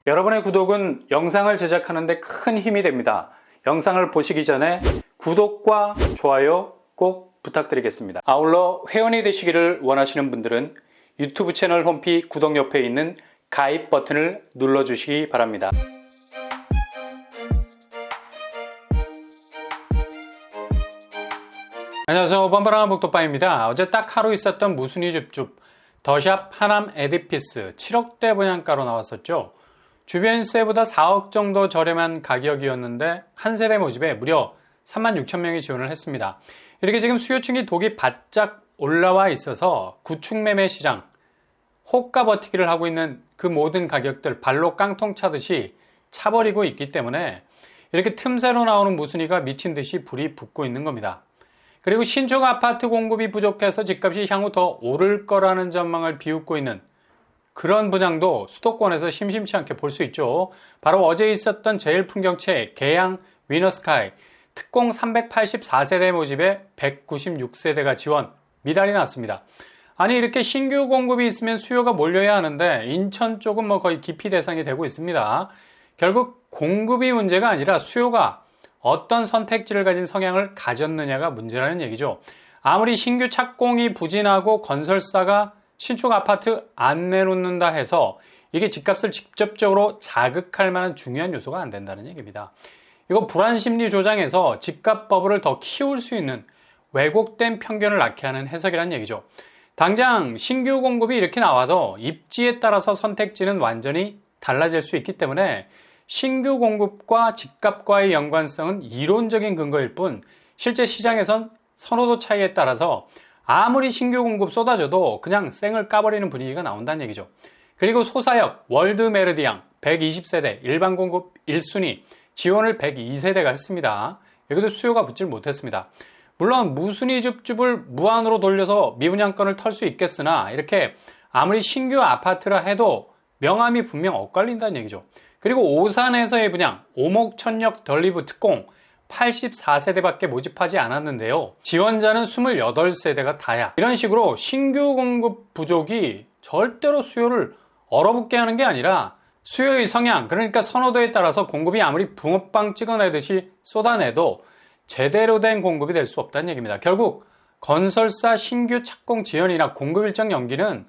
여러분의 구독은 영상을 제작하는 데 큰 힘이 됩니다. 영상을 보시기 전에 구독과 좋아요 꼭 부탁드리겠습니다. 아울러 회원이 되시기를 원하시는 분들은 유튜브 채널 홈피 구독 옆에 있는 가입 버튼을 눌러주시기 바랍니다. 안녕하세요, 뻔뻔한 복도빠입니다. 어제 딱 하루 있었던 무순위 줍줍 더샵 하남 에디피스 7억대 분양가로 나왔었죠. 주변시세보다 4억 정도 저렴한 가격이었는데 한 세대 모집에 무려 36,000명이 지원을 했습니다. 이렇게 지금 수요층이 독이 바짝 올라와 있어서 구축 매매 시장 호가 버티기를 하고 있는 그 모든 가격들 발로 깡통 차듯이 차버리고 있기 때문에 이렇게 틈새로 나오는 무순위가 미친 듯이 불이 붙고 있는 겁니다. 그리고 신축 아파트 공급이 부족해서 집값이 향후 더 오를 거라는 전망을 비웃고 있는 그런 분양도 수도권에서 심심치 않게 볼 수 있죠. 바로 어제 있었던 제일풍경채 계양 위너스카이 특공 384세대 모집에 196세대가 지원 미달이 났습니다. 아니 이렇게 신규 공급이 있으면 수요가 몰려야 하는데 인천 쪽은 거의 기피 대상이 되고 있습니다. 결국 공급이 문제가 아니라 수요가 어떤 선택지를 가진 성향을 가졌느냐가 문제라는 얘기죠. 아무리 신규 착공이 부진하고 건설사가 신축 아파트 안 내놓는다 해서 이게 집값을 직접적으로 자극할 만한 중요한 요소가 안 된다는 얘기입니다. 이거 불안 심리 조장에서 집값 버블을 더 키울 수 있는 왜곡된 편견을 낳게 하는 해석이라는 얘기죠. 당장 신규 공급이 이렇게 나와도 입지에 따라서 선택지는 완전히 달라질 수 있기 때문에 신규 공급과 집값과의 연관성은 이론적인 근거일 뿐 실제 시장에선 선호도 차이에 따라서 아무리 신규 공급 쏟아져도 그냥 쌩을 까버리는 분위기가 나온다는 얘기죠. 그리고 소사역 월드 메르디앙 120세대 일반 공급 1순위 지원을 102세대가 했습니다. 여기도 수요가 붙질 못했습니다. 물론 무순위 줍줍을 무한으로 돌려서 미분양권을 털 수 있겠으나 이렇게 아무리 신규 아파트라 해도 명암이 분명 엇갈린다는 얘기죠. 그리고 오산에서의 분양 오목천역 덜리브 특공 84세대밖에 모집하지 않았는데요. 지원자는 28세대가 다야. 이런 식으로 신규 공급 부족이 절대로 수요를 얼어붙게 하는 게 아니라 수요의 성향, 그러니까 선호도에 따라서 공급이 아무리 붕어빵 찍어내듯이 쏟아내도 제대로 된 공급이 될 수 없다는 얘기입니다. 결국 건설사 신규 착공 지연이나 공급 일정 연기는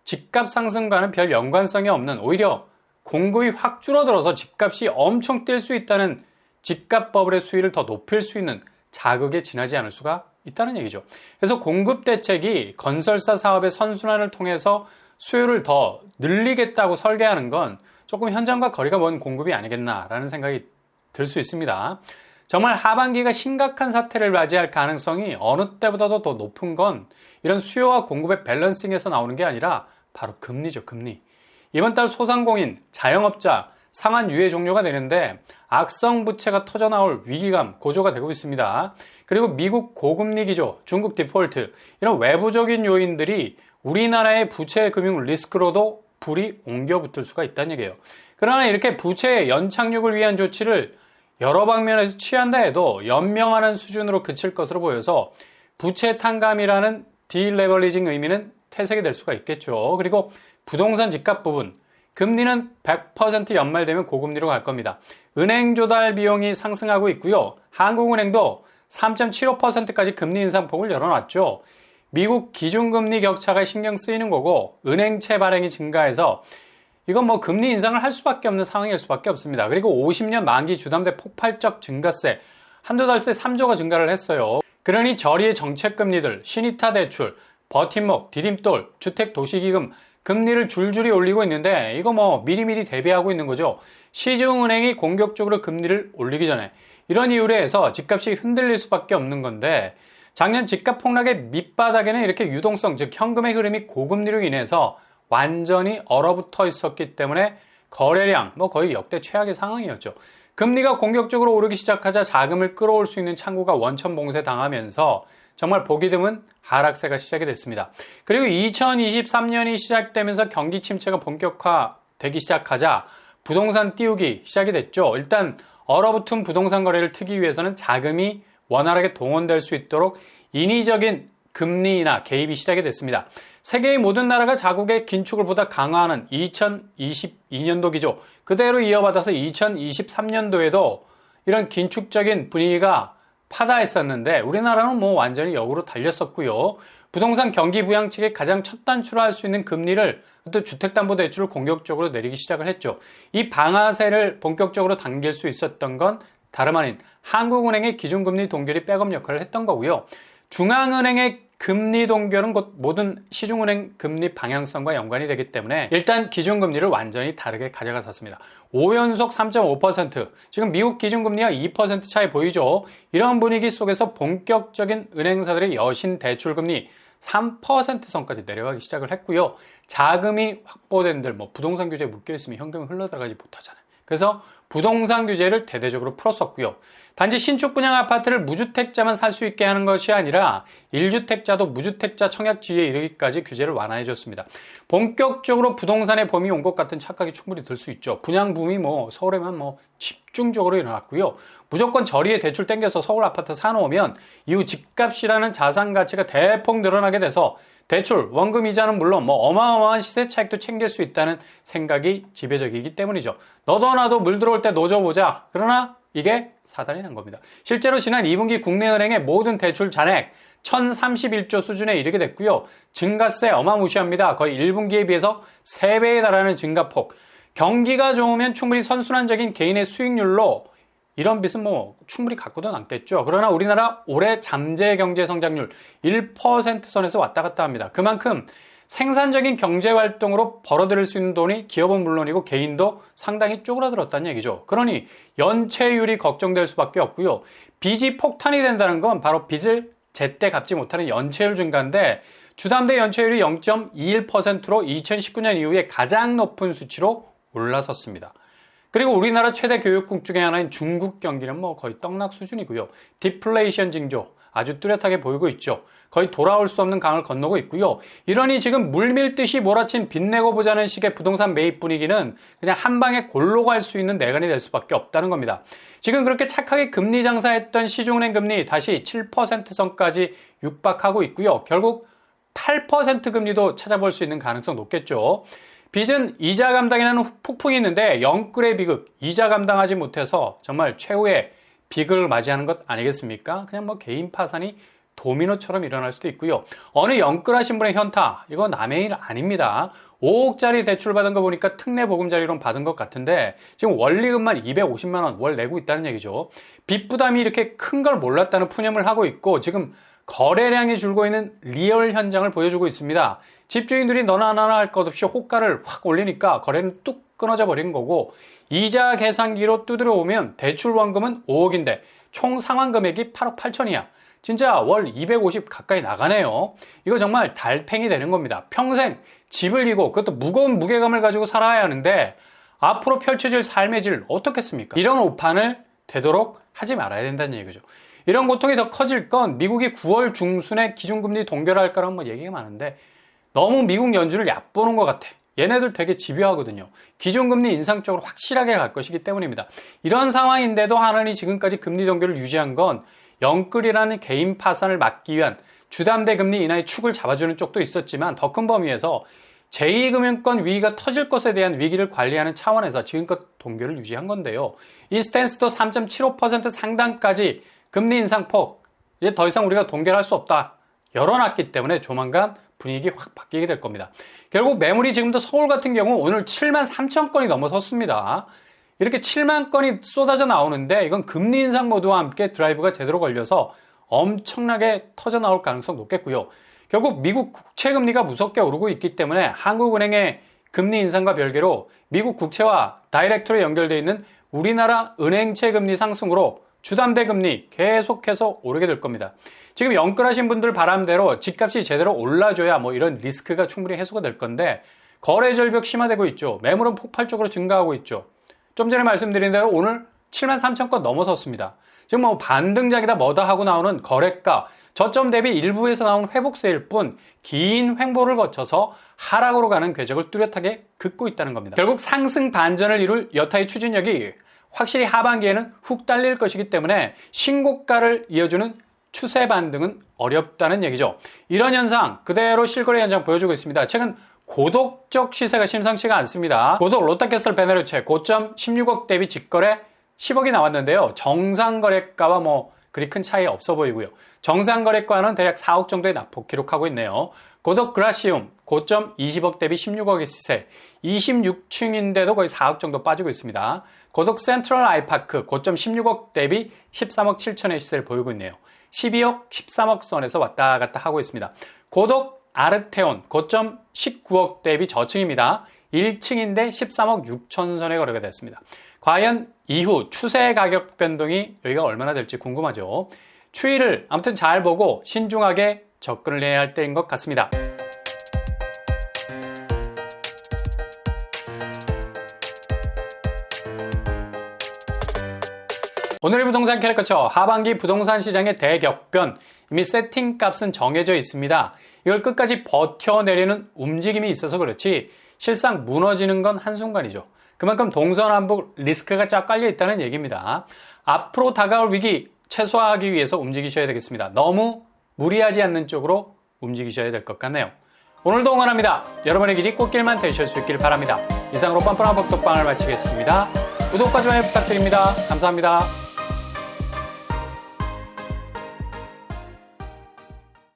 집값 상승과는 별 연관성이 없는 오히려 공급이 확 줄어들어서 집값이 엄청 뛸 수 있다는 집값 버블의 수위를 더 높일 수 있는 자극에 지나지 않을 수가 있다는 얘기죠. 그래서 공급 대책이 건설사 사업의 선순환을 통해서 수요를 더 늘리겠다고 설계하는 건 조금 현장과 거리가 먼 공급이 아니겠나라는 생각이 들 수 있습니다. 정말 하반기가 심각한 사태를 맞이할 가능성이 어느 때보다도 더 높은 건 이런 수요와 공급의 밸런싱에서 나오는 게 아니라 바로 금리죠, 금리. 이번 달 소상공인, 자영업자 상환 유예 종료가 되는데 악성 부채가 터져나올 위기감 고조가 되고 있습니다. 그리고 미국 고금리 기조, 중국 디폴트 이런 외부적인 요인들이 우리나라의 부채 금융 리스크로도 불이 옮겨 붙을 수가 있다는 얘기예요. 그러나 이렇게 부채 연착륙을 위한 조치를 여러 방면에서 취한다 해도 연명하는 수준으로 그칠 것으로 보여서 부채 탕감이라는 딜레버리징 의미는 퇴색이 될 수가 있겠죠. 그리고 부동산 집값 부분 금리는 100% 연말되면 고금리로 갈 겁니다. 은행 조달 비용이 상승하고 있고요. 한국은행도 3.75%까지 금리 인상폭을 열어놨죠. 미국 기준금리 격차가 신경 쓰이는 거고 은행채 발행이 증가해서 이건 금리 인상을 할 수밖에 없는 상황일 수밖에 없습니다. 그리고 50년 만기 주담대 폭발적 증가세 한두 달 새 3조가 증가를 했어요. 그러니 저리의 정책금리들, 신이타 대출, 버팀목, 디딤돌, 주택도시기금 금리를 줄줄이 올리고 있는데 이거 미리미리 대비하고 있는 거죠. 시중은행이 공격적으로 금리를 올리기 전에 이런 이유로 해서 집값이 흔들릴 수밖에 없는 건데 작년 집값 폭락의 밑바닥에는 이렇게 유동성 즉 현금의 흐름이 고금리로 인해서 완전히 얼어붙어 있었기 때문에 거래량 거의 역대 최악의 상황이었죠. 금리가 공격적으로 오르기 시작하자 자금을 끌어올 수 있는 창구가 원천 봉쇄 당하면서 정말 보기 드문 하락세가 시작이 됐습니다. 그리고 2023년이 시작되면서 경기 침체가 본격화되기 시작하자 부동산 띄우기 시작이 됐죠. 일단 얼어붙은 부동산 거래를 트기 위해서는 자금이 원활하게 동원될 수 있도록 인위적인 금리 인하 개입이 시작이 됐습니다. 세계의 모든 나라가 자국의 긴축을 보다 강화하는 2022년도 기조 그대로 이어받아서 2023년도에도 이런 긴축적인 분위기가 파다했었는데 우리나라는 뭐 완전히 역으로 달렸었고요. 부동산 경기 부양책의 가장 첫 단추로 할 수 있는 금리를 또 주택담보대출을 공격적으로 내리기 시작을 했죠. 이 방아쇠를 본격적으로 당길 수 있었던 건 다름 아닌 한국은행의 기준금리 동결이 백업 역할을 했던 거고요. 중앙은행의 금리 동결은 곧 모든 시중은행 금리 방향성과 연관이 되기 때문에 일단 기준금리를 완전히 다르게 가져갔었습니다. 5연속 3.5%, 지금 미국 기준금리가 2% 차이 보이죠. 이런 분위기 속에서 본격적인 은행사들의 여신 대출금리 3% 선까지 내려가기 시작을 했고요. 자금이 확보된 들, 부동산 규제에 묶여있으면 현금이 흘러들어가지 못하잖아요. 그래서 부동산 규제를 대대적으로 풀었었고요. 단지 신축 분양 아파트를 무주택자만 살 수 있게 하는 것이 아니라 1주택자도 무주택자 청약 지위에 이르기까지 규제를 완화해줬습니다. 본격적으로 부동산의 봄이 온 것 같은 착각이 충분히 들 수 있죠. 분양 붐이 서울에만 집중적으로 일어났고요. 무조건 저리에 대출 땡겨서 서울 아파트 사놓으면 이후 집값이라는 자산 가치가 대폭 늘어나게 돼서 대출, 원금 이자는 물론 어마어마한 시세 차익도 챙길 수 있다는 생각이 지배적이기 때문이죠. 너도 나도 물 들어올 때 노져보자. 그러나 이게 사단이 난 겁니다. 실제로 지난 2분기 국내은행의 모든 대출 잔액 1031조 수준에 이르게 됐고요. 증가세 어마무시합니다. 거의 1분기에 비해서 3배에 달하는 증가폭. 경기가 좋으면 충분히 선순환적인 개인의 수익률로 이런 빚은 충분히 갖고도 남겠죠. 그러나 우리나라 올해 잠재 경제 성장률 1% 선에서 왔다 갔다 합니다. 그만큼 생산적인 경제활동으로 벌어들일 수 있는 돈이 기업은 물론이고 개인도 상당히 쪼그라들었다는 얘기죠. 그러니 연체율이 걱정될 수밖에 없고요. 빚이 폭탄이 된다는 건 바로 빚을 제때 갚지 못하는 연체율 증가인데 주담대 연체율이 0.21%로 2019년 이후에 가장 높은 수치로 올라섰습니다. 그리고 우리나라 최대 교육국 중에 하나인 중국 경기는 거의 떡락 수준이고요. 디플레이션 징조 아주 뚜렷하게 보이고 있죠. 거의 돌아올 수 없는 강을 건너고 있고요. 이러니 지금 물밀듯이 몰아친 빚내고 보자는 식의 부동산 매입 분위기는 그냥 한 방에 골로 갈 수 있는 내관이 될 수밖에 없다는 겁니다. 지금 그렇게 착하게 금리 장사했던 시중은행 금리 다시 7% 선까지 육박하고 있고요. 결국 8% 금리도 찾아볼 수 있는 가능성 높겠죠. 빚은 이자 감당이라는 폭풍이 있는데 영끌의 비극, 이자 감당하지 못해서 정말 최후의 비극을 맞이하는 것 아니겠습니까? 그냥 개인 파산이 도미노처럼 일어날 수도 있고요. 어느 영끌하신 분의 현타, 이거 남의 일 아닙니다. 5억짜리 대출 받은 거 보니까 특례 보금자리론 받은 것 같은데 지금 원리금만 250만 원 월 내고 있다는 얘기죠. 빚 부담이 이렇게 큰 걸 몰랐다는 푸념을 하고 있고 지금 거래량이 줄고 있는 리얼 현장을 보여주고 있습니다. 집주인들이 너나 나나 할 것 없이 호가를 확 올리니까 거래는 뚝 끊어져 버린 거고 이자 계산기로 두드려 오면 대출 원금은 5억인데 총 상환 금액이 8억 8천이야. 진짜 월 250 가까이 나가네요. 이거 정말 달팽이 되는 겁니다. 평생 집을 이고 그것도 무거운 무게감을 가지고 살아야 하는데 앞으로 펼쳐질 삶의 질 어떻겠습니까? 이런 오판을 되도록 하지 말아야 된다는 얘기죠. 이런 고통이 더 커질 건 미국이 9월 중순에 기준금리 동결할 거라는 얘기가 많은데 너무 미국 연준을 얕보는 것 같아. 얘네들 되게 집요하거든요. 기준금리 인상 쪽으로 확실하게 갈 것이기 때문입니다. 이런 상황인데도 하느니 지금까지 금리 동결을 유지한 건 영끌이라는 개인 파산을 막기 위한 주담대 금리 인하의 축을 잡아주는 쪽도 있었지만 더 큰 범위에서 제2금융권 위기가 터질 것에 대한 위기를 관리하는 차원에서 지금껏 동결을 유지한 건데요. 이 스탠스도 3.75% 상단까지 금리 인상폭 이제 더 이상 우리가 동결할 수 없다 열어놨기 때문에 조만간 분위기 확 바뀌게 될 겁니다. 결국 매물이 지금도 서울 같은 경우 오늘 7만 3천 건이 넘어섰습니다. 이렇게 7만 건이 쏟아져 나오는데 이건 금리 인상 모드와 함께 드라이브가 제대로 걸려서 엄청나게 터져 나올 가능성 높겠고요. 결국 미국 국채 금리가 무섭게 오르고 있기 때문에 한국은행의 금리 인상과 별개로 미국 국채와 다이렉트로 연결되어 있는 우리나라 은행채 금리 상승으로 주담대 금리 계속해서 오르게 될 겁니다. 지금 영끌하신 분들 바람대로 집값이 제대로 올라줘야 이런 리스크가 충분히 해소가 될 건데 거래 절벽 심화되고 있죠. 매물은 폭발적으로 증가하고 있죠. 좀 전에 말씀드린 대로 오늘 7만 3천 건 넘어섰습니다. 지금 반등작이다 뭐다 하고 나오는 거래가 저점 대비 일부에서 나온 회복세일 뿐 긴 횡보를 거쳐서 하락으로 가는 궤적을 뚜렷하게 긋고 있다는 겁니다. 결국 상승 반전을 이룰 여타의 추진력이 확실히 하반기에는 훅 달릴 것이기 때문에 신고가를 이어주는 추세 반등은 어렵다는 얘기죠. 이런 현상 그대로 실거래 현상 보여주고 있습니다. 최근 고독적 시세가 심상치가 않습니다. 고독 롯데캐슬 베네루체 고점 16억 대비 직거래 10억이 나왔는데요. 정상거래가와 그리 큰 차이 없어 보이고요. 정상거래가는 대략 4억 정도의 낙폭 기록하고 있네요. 고독 그라시움 고점 20억 대비 16억의 시세 26층인데도 거의 4억 정도 빠지고 있습니다. 고독 센트럴 아이파크 고점 16억 대비 13억 7천의 시세를 보이고 있네요. 12억 13억 선에서 왔다 갔다 하고 있습니다. 고독 아르테온 고점 19억 대비 저층입니다. 1층인데 13억 6천 선에 거래가 됐습니다. 과연 이후 추세 가격 변동이 여기가 얼마나 될지 궁금하죠. 추이를 아무튼 잘 보고 신중하게 접근을 해야 할 때인 것 같습니다. 오늘의 부동산 캐릭터처 하반기 부동산 시장의 대격변 이미 세팅값은 정해져 있습니다. 이걸 끝까지 버텨내려는 움직임이 있어서 그렇지 실상 무너지는 건 한순간이죠. 그만큼 동서남북 리스크가 쫙 깔려 있다는 얘기입니다. 앞으로 다가올 위기 최소화하기 위해서 움직이셔야 되겠습니다. 너무 무리하지 않는 쪽으로 움직이셔야 될 것 같네요. 오늘도 응원합니다. 여러분의 길이 꽃길만 되실 수 있길 바랍니다. 이상으로 뻔뻔한 복덕방을 마치겠습니다. 구독과 좋아요 부탁드립니다. 감사합니다.